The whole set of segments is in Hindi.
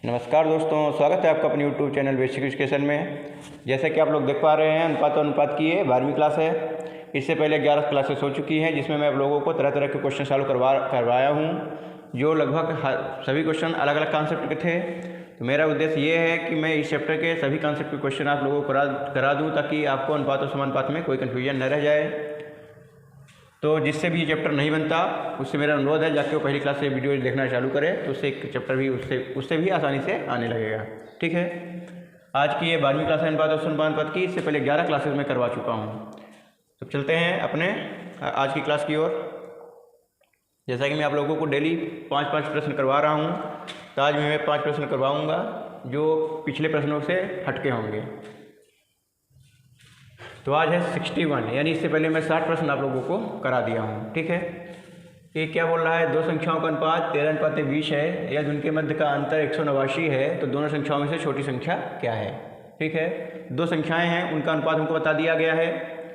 नमस्कार दोस्तों, स्वागत है आपका अपने YouTube चैनल बेसिक एजुकेशन में। जैसे कि आप लोग देख पा रहे हैं, अनुपात की ये 12वीं क्लास है। इससे पहले 11 क्लासेस हो चुकी हैं, जिसमें मैं आप लोगों को तरह तरह के क्वेश्चन सॉल्व करवाया हूँ, जो लगभग सभी क्वेश्चन अलग अलग कॉन्सेप्ट के थे। तो मेरा उद्देश्य ये है कि मैं इस चैप्टर के सभी कॉन्सेप्ट के क्वेश्चन आप लोगों को करा दूँ, ताकि आपको अनुपात और समानुपात में कोई कन्फ्यूजन न रह जाए। तो जिससे भी ये चैप्टर नहीं बनता, उससे मेरा अनुरोध है जाके वो पहली क्लास से वीडियो देखना चालू करें, तो उससे एक चैप्टर भी उससे भी आसानी से आने लगेगा। ठीक है, आज की ये 12वीं क्लास है अनुपात और समानुपात की। इससे पहले 11 क्लासेस में करवा चुका हूँ। तो चलते हैं अपने आज की क्लास की ओर। जैसा कि मैं आप लोगों को डेली 5-5 प्रश्न करवा रहा हूँ, तो आज मैं 5 प्रश्न करवाऊँगा जो पिछले प्रश्नों से हटके होंगे। तो आज है 61, यानी इससे पहले मैं 60 प्रश्न आप लोगों को करा दिया हूँ। ठीक है, ये क्या बोल रहा है, दो संख्याओं का अनुपात 13:20 है, यदि उनके मध्य का अंतर 189 है, तो दोनों संख्याओं में से छोटी संख्या क्या है। ठीक है, दो संख्याएं हैं, उनका अनुपात हमको बता दिया गया है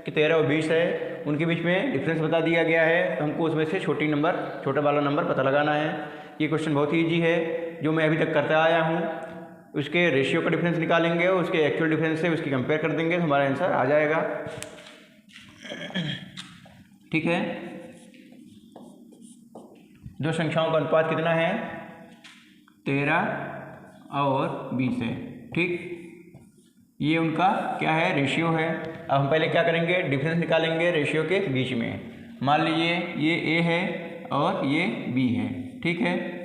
कि 13 और 20 है, उनके बीच में डिफरेंस बता दिया गया है, तो हमको उसमें से छोटा वाला नंबर पता लगाना है। ये क्वेश्चन बहुत ही ईजी है, जो मैं अभी तक करता आया हूँ। उसके रेशियो का डिफरेंस निकालेंगे और उसके एक्चुअल डिफरेंस से उसकी कंपेयर कर देंगे, तो हमारा आंसर आ जाएगा। ठीक है, दो संख्याओं का अनुपात कितना है, 13 और 20 है। ठीक, ये उनका क्या है, रेशियो है। अब हम पहले क्या करेंगे, डिफरेंस निकालेंगे रेशियो के बीच में। मान लीजिए ये ए है और ये बी है। ठीक है,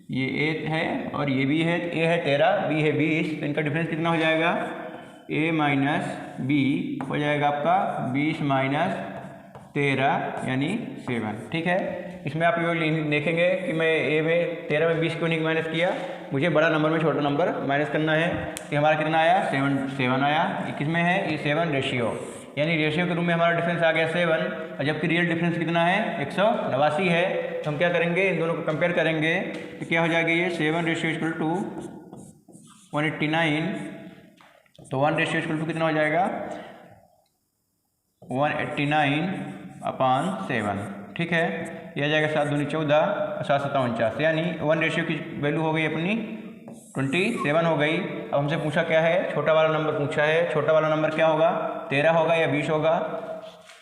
ये ए है और ये बी है। ए है 13, बी है 20, तो इनका डिफरेंस कितना हो जाएगा, ए माइनस बी हो जाएगा आपका 20 माइनस 13 यानी 7। ठीक है, इसमें आप ये देखेंगे कि मैं ए में 13 में 20 क्यों नहीं माइनस किया, मुझे बड़ा नंबर में छोटा नंबर माइनस करना है। कि हमारा कितना आया, 7 आया। ये किस में है, ये 7 रेशियो, यानी रेशियो के रूप में हमारा डिफरेंस आ गया 7, और जबकि रियल डिफरेंस कितना है, 189 है। तो हम क्या करेंगे, इन दोनों को कंपेयर करेंगे, तो क्या हो जाएगा, ये 7 रेशियो इक्वल टू 189, तो 1 रेशियो इक्वल टू कितना हो जाएगा, 189/7। ठीक है, यह आ जाएगा 7 दूनी 14 और 7 7 49, यानी 1 रेशियो की वैल्यू हो गई अपनी 27 हो गई। अब हमसे पूछा क्या है, छोटा वाला नंबर पूछा है। छोटा वाला नंबर क्या होगा, 13 होगा या 20 होगा,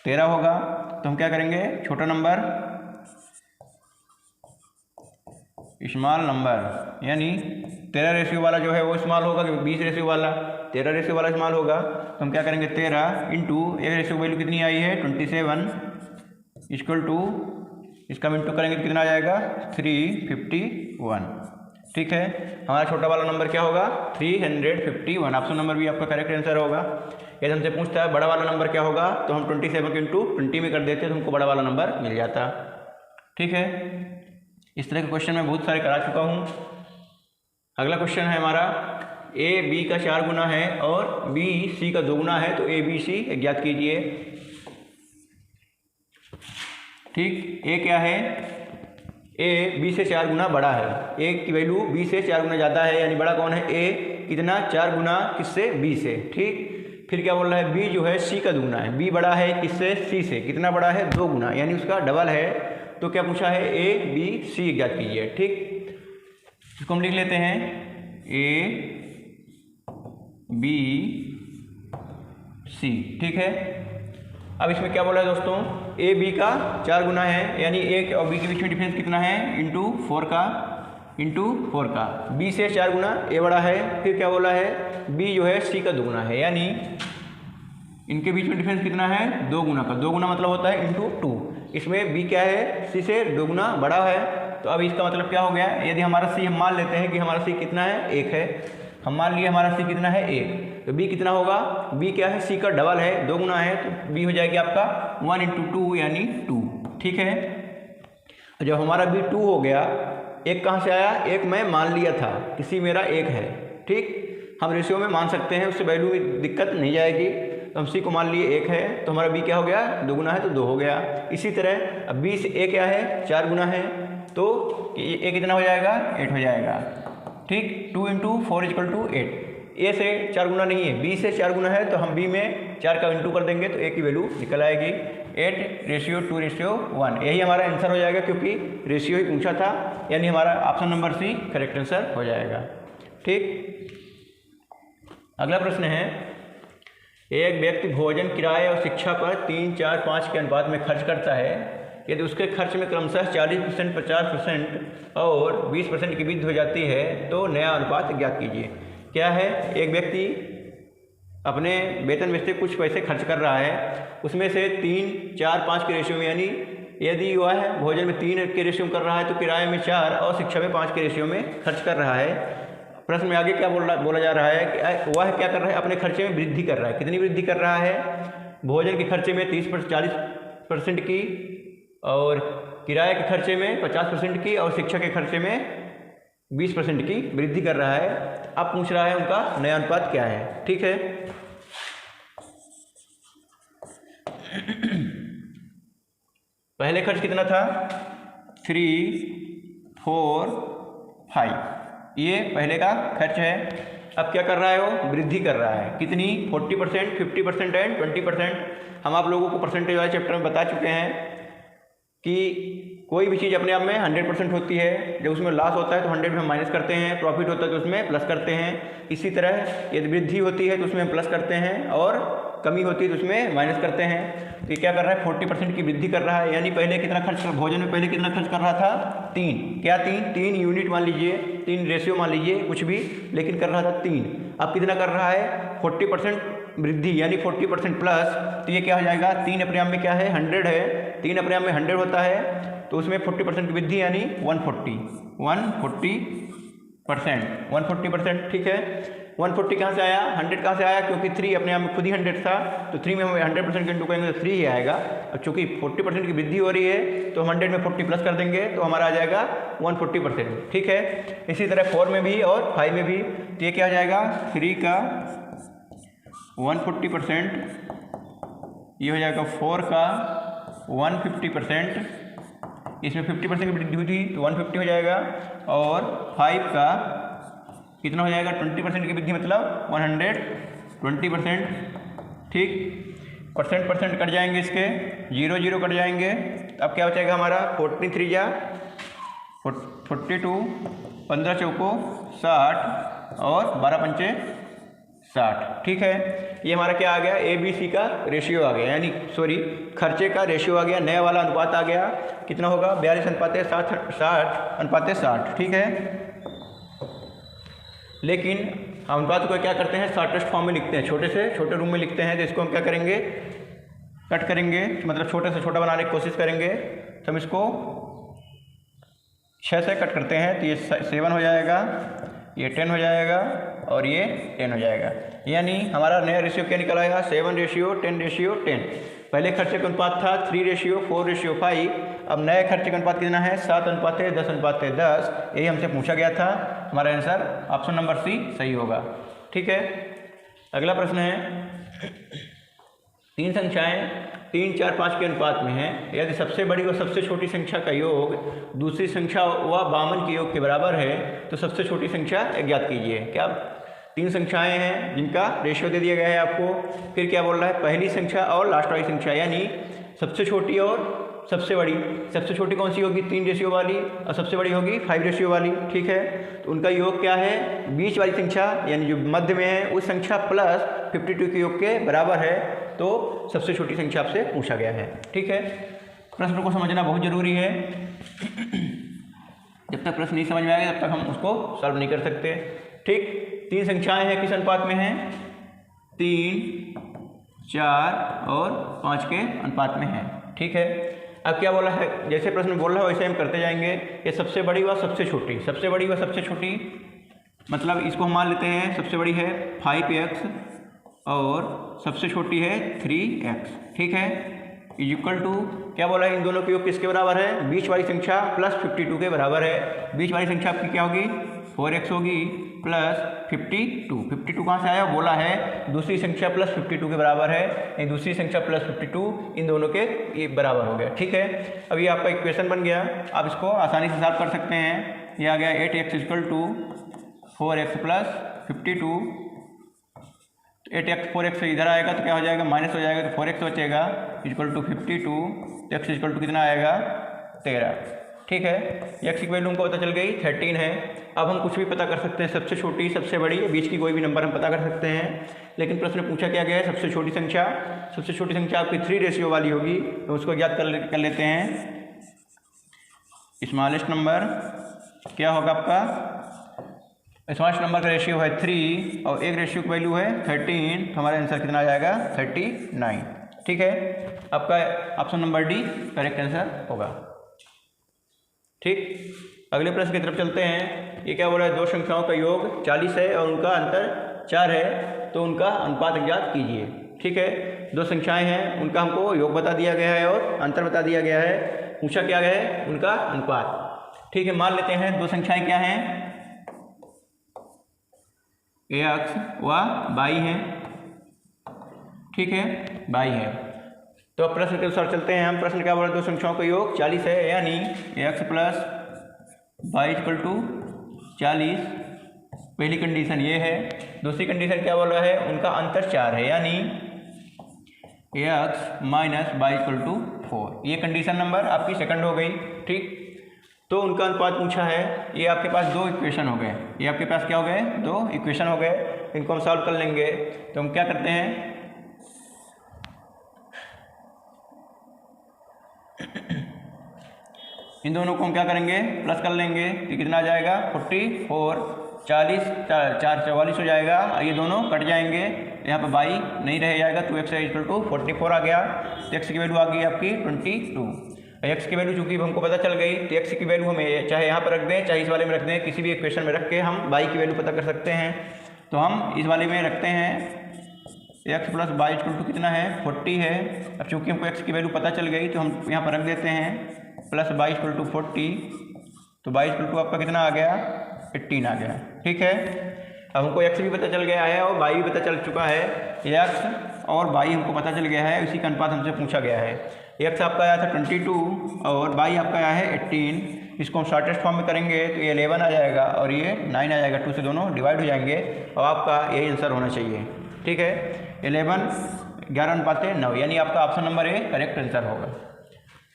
13 होगा। तो हम क्या करेंगे, छोटा नंबर स्मॉल नंबर, यानी 13 रेशियो वाला जो है वो स्मॉल होगा कि 20 रेशियो वाला, 13 रेशियो वाला स्मॉल होगा। तो हम क्या करेंगे, 13 इंटू एक रेशियो वैल्यू कितनी आई है 27 इक्वल टू, इसका इंटू करेंगे तो कितना आ जाएगा 351। ठीक है, हमारा छोटा वाला नंबर क्या होगा, 351। ऑप्शन नंबर भी आपका करेक्ट आंसर होगा। यदि हमसे पूछता है बड़ा वाला नंबर क्या होगा, तो हम 27 को इंटू 20 में कर देते, तो हमको बड़ा वाला नंबर मिल जाता। ठीक है, इस तरह के क्वेश्चन मैं बहुत सारे करा चुका हूँ। अगला क्वेश्चन है हमारा, ए बी का 4 गुना है और बी सी का 2 गुना है, तो ए बी सी ज्ञात कीजिए। ठीक, ए क्या है, ए बी से 4 गुना बड़ा है, ए की वैल्यू बी से 4 गुना ज़्यादा है, यानी बड़ा कौन है, ए कितना 4 गुना किससे, बी से। ठीक, फिर क्या बोल रहा है, बी जो है सी का 2 गुना है, बी बड़ा है किससे, सी से, कितना बड़ा है, 2 गुना, यानी उसका डबल है। तो क्या पूछा है, ए बी सी ज्ञात कीजिए। ठीक, इसको हम लिख लेते हैं, ए बी सी। ठीक है, अब इसमें क्या बोला है दोस्तों, ए बी का 4 गुना है, यानी ए और बी के बीच में डिफरेंस कितना है, इंटू 4 का, बी से 4 गुना ए बड़ा है। फिर क्या बोला है, बी जो है सी का 2 गुना है, यानी इनके बीच में डिफरेंस कितना है, 2 गुना का। 2 गुना मतलब होता है इंटू 2। इसमें बी क्या है, सी से 2 गुना बड़ा है। तो अब इसका मतलब क्या हो गया, यदि हमारा सी हम मान लेते हैं कि हमारा सी कितना है, 1 है, हम मान लिए हमारा सी कितना है, 1, तो बी कितना होगा, बी क्या है, सी का डबल है, 2 गुना है, तो बी हो जाएगी आपका 1 इंटू 2 यानी 2। ठीक है, जब हमारा बी 2 हो गया, 1 कहाँ से आया, 1 मैं मान लिया था कि सी मेरा 1 है। ठीक, हम रेशियो में मान सकते हैं, उससे वैल्यू में दिक्कत नहीं जाएगी। तो हम सी को मान लिए 1 है, तो हमारा बी क्या हो गया, 2 गुना है तो 2 हो गया। इसी तरह अब बी से ए क्या है, 4 गुना है, तो ए कितना हो जाएगा, 8 हो जाएगा। ठीक, 2 इंटू 4 इक्वल टू 8। ए से 4 गुना नहीं है, बी से 4 गुना है, तो हम बी में 4 का इंटू कर देंगे तो ए की वैल्यू निकल आएगी 8:2:1। यही हमारा आंसर हो जाएगा, क्योंकि रेशियो ही पूछा था, यानी हमारा option number C correct answer हो जाएगा। ठीक। अगला प्रश्न है, एक व्यक्ति भोजन, किराए और शिक्षा पर 3, 4, 5 के अनुपात में खर्च करता है। यदि उसके खर्च में क्रमशः 40%, 50% और 20% की वृद्धि हो जाती है तो नया अनुपात ज्ञात कीजिए। क्या है, एक व्यक्ति अपने वेतन में से कुछ पैसे खर्च कर रहा है, उसमें से 3, 4, 5 के रेशियो में, यानी यदि वह भोजन में 3 के रेशियो में कर रहा है तो किराए में 4 और शिक्षा में 5 के रेशियो में खर्च कर रहा है। प्रश्न में आगे क्या बोला जा रहा है कि वह क्या कर रहा है, अपने खर्चे में वृद्धि कर रहा है। कितनी वृद्धि कर रहा है? भोजन के खर्चे में 40% की, और किराए के खर्चे में 50% की, और शिक्षा के खर्चे में 20% की वृद्धि कर रहा है। अब पूछ रहा है उनका नया अनुपात क्या है। ठीक है, पहले खर्च कितना था? 3, 4, 5, ये पहले का खर्च है। अब क्या कर रहा है वो? वृद्धि कर रहा है। कितनी? 40%, 50% एंड 20%। हम आप लोगों को परसेंटेज वाले चैप्टर में बता चुके हैं कि कोई भी चीज़ अपने आप में 100% होती है। जब उसमें लॉस होता है तो 100 में हम माइनस करते हैं, प्रॉफिट होता है तो उसमें प्लस करते हैं। इसी तरह यदि वृद्धि होती है तो उसमें हम प्लस करते हैं, और कमी होती है तो उसमें माइनस करते हैं। तो ये क्या कर रहा है? 40% की वृद्धि कर रहा है। यानी पहले कितना खर्च, भोजन में पहले कितना खर्च कर रहा था? 3। क्या 3 यूनिट मान लीजिए, 3 रेशियो मान लीजिए, कुछ भी, लेकिन कर रहा था 3। अब कितना कर रहा है? 40% वृद्धि, यानी 40% प्लस। तो ये क्या हो जाएगा? 3 अपने आप में क्या है? 100 है। 3 अपने आप में 100 होता है, तो उसमें 40% की वृद्धि यानी 140%। ठीक है, 140 कहाँ से आया? 100 कहाँ से आया? क्योंकि 3 अपने आप में खुद ही 100 था, तो 3 में हम 100% इंटू करेंगे तो 3 ही आएगा। अब चूंकि 40% की वृद्धि हो रही है तो हम 100 में 40 प्लस कर देंगे तो हमारा आ जाएगा 140%। ठीक है, इसी तरह 4 में भी और 5 में भी। तो ये क्या हो जाएगा? 3 का 140%, ये हो जाएगा 4 का 150%, इसमें 50% की वृद्धि हुई थी तो 150 हो जाएगा, और 5 का कितना हो जाएगा? 20% की वृद्धि, मतलब 120%। ठीक, परसेंट कट जाएंगे, इसके 0 कट जाएंगे। अब क्या बचेगा हमारा? 43 या 42, 15 चौको 60 और 12 पंचे 60। ठीक है, ये हमारा क्या आ गया? ABC का रेशियो आ गया, यानी सॉरी खर्चे का रेशियो आ गया, नया वाला अनुपात आ गया। कितना होगा? 42:60। ठीक है, लेकिन हम अनुपात को क्या करते हैं? शॉर्टेस्ट फॉर्म में लिखते हैं, छोटे से छोटे रूम में लिखते हैं। तो इसको हम क्या करेंगे? कट करेंगे, मतलब छोटे से छोटा बनाने की कोशिश करेंगे। तो हम इसको 6 से कट करते हैं, तो ये 7 हो जाएगा, ये 10 हो जाएगा, और ये 10 हो जाएगा। यानी हमारा नया रेशियो क्या निकल आएगा? 7:10:10। पहले खर्चे का अनुपात था 3:4:5। अब नए खर्चे का अनुपात कितना है? 7:10:10। यही हमसे पूछा गया था। हमारा आंसर ऑप्शन नंबर C सही होगा। ठीक है, अगला प्रश्न है, 3 संख्याएं 3, 4, 5 के अनुपात में हैं। यदि सबसे बड़ी व सबसे छोटी संख्या का योग दूसरी संख्या व 52 के योग के बराबर है तो सबसे छोटी संख्या ज्ञात कीजिए। क्या 3 संख्याएं हैं जिनका रेशियो दे दिया गया है आपको, फिर क्या बोल रहा है? पहली संख्या और लास्ट वाली संख्या, यानी सबसे छोटी और सबसे बड़ी। सबसे छोटी कौन सी होगी? 3 रेशियो वाली, और सबसे बड़ी होगी 5 रेशियो वाली। ठीक है, तो उनका योग क्या है? बीच वाली संख्या, यानी जो मध्य में है उस संख्या प्लस 52 के योग के बराबर है। तो सबसे छोटी संख्या आपसे पूछा गया है। ठीक है, प्रश्न को समझना बहुत जरूरी है। जब तक प्रश्न नहीं समझ में आएगा तब तक हम उसको सॉल्व नहीं कर सकते। ठीक, 3 संख्याएं हैं, किस अनुपात में हैं? 3, 4 और 5 के अनुपात में हैं। ठीक है, अब क्या बोला है? जैसे प्रश्न बोल रहा है वैसे हम करते जाएंगे। ये सबसे बड़ी व सबसे छोटी, सबसे बड़ी व सबसे छोटी, मतलब इसको हम मान लेते हैं सबसे बड़ी है 5x और सबसे छोटी है 3x। ठीक है, इक्वल टू क्या बोला है? इन दोनों के योग किसके बराबर है? बीच वाली संख्या प्लस 52 के बराबर है। बीच वाली संख्या आपकी क्या होगी? 4x होगी प्लस 52। 52 कहाँ से आया? बोला है दूसरी संख्या प्लस 52 के बराबर है, यानी दूसरी संख्या प्लस 52 इन दोनों के ये बराबर हो गया। ठीक है, अब ये आपका इक्वेशन बन गया। आप इसको आसानी से सॉल्व कर सकते हैं। ये आ गया 8x equal to 4x plus 52। 8x 4x से इधर आएगा तो क्या हो जाएगा? माइनस हो जाएगा, तो 4x बचेगा इक्वल टू 52। तो x इक्वल टू कितना आएगा? 13। ठीक है। एक्स की वैल्यू हमको पता चल गई 13 है। अब हम कुछ भी पता कर सकते हैं, सबसे छोटी, सबसे बड़ी, बीच की कोई भी नंबर हम पता कर सकते हैं। लेकिन प्रश्न पूछा क्या गया है, सबसे छोटी संख्या आपकी 3 रेशियो वाली होगी, तो उसको ज्ञात कर लेते हैं। स्मॉलेस्ट नंबर क्या होगा आपका, स्मॉलेस्ट नंबर का रेशियो है 3 और एक रेशियो की वैल्यू है 13, तो हमारा आंसर कितना आ जाएगा 39। ठीक है, आपका option number D correct answer होगा। ठीक, अगले प्रश्न की तरफ चलते हैं। ये क्या बोल रहा है, दो संख्याओं का योग 40 है और उनका अंतर 4 है, तो उनका अनुपात ज्ञात कीजिए। ठीक है, दो संख्याएं हैं, उनका हमको योग बता दिया गया है और अंतर बता दिया गया है, पूछा क्या गया है उनका अनुपात। ठीक है, मान लेते हैं दो संख्याएं क्या हैं, x व y है। ठीक है, y है। तो अब प्रश्न के अनुसार चलते हैं हम। प्रश्न क्या बोल रहा है, दो संख्याओं का योग 40 है, यानी x plus Y equal to 40। पहली कंडीशन ये है। दूसरी कंडीशन क्या बोल रहा है, उनका अंतर 4 है, यानी x minus Y equal to 4। ये कंडीशन नंबर आपकी सेकंड हो गई। ठीक, तो उनका अनुपात पूछा है। ये आपके पास दो इक्वेशन हो गए, ये आपके पास क्या हो गए, दो इक्वेशन हो गए। इनको हम सॉल्व कर लेंगे। तो हम क्या करते हैं, इन दोनों को हम क्या करेंगे, प्लस कर लेंगे। तो कितना आ जाएगा 44, 40, 4 44 हो जाएगा। ये दोनों कट जाएंगे, यहाँ पर बाई नहीं रह जाएगा, तो x इक्वल टू 44 आ गया। तो x की वैल्यू आ गई आपकी 22। x की वैल्यू चूँकि हमको पता चल गई, तो x की वैल्यू हमें चाहे यहाँ पर रख दें, चाहे इस वाले में रख दें, किसी भी इक्वेशन में रख के हम y की वैल्यू पता कर सकते हैं। तो हम इस वाले में रखते हैं, x plus Y equal to कितना है 40 है। अब चूँकि हमको x की वैल्यू पता चल गई, तो हम यहाँ पर रख देते हैं प्लस वाई इक्वल टू 40। तो वाई इक्वल टू आपका कितना आ गया 18 आ गया। ठीक है, अब हमको x भी पता चल गया है और y भी पता चल चुका है। x और y हमको पता चल गया है, इसी का अनुपात हमसे पूछा गया है। x आपका आया था 22 और y आपका आया है 18। इसको हम शॉर्टेस्ट फॉर्म में करेंगे तो ये 11 आ जाएगा और ये 9 आ जाएगा। 2 से दोनों डिवाइड हो जाएंगे और आपका यही आंसर होना चाहिए। ठीक है, 11 यानी आपका option number A correct answer होगा।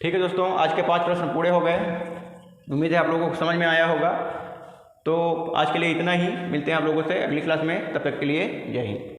ठीक है दोस्तों, आज के 5 प्रश्न पूरे हो गए। उम्मीद है आप लोगों को समझ में आया होगा। तो आज के लिए इतना ही, मिलते हैं आप लोगों से अगली क्लास में, तब तक के लिए जय हिंद।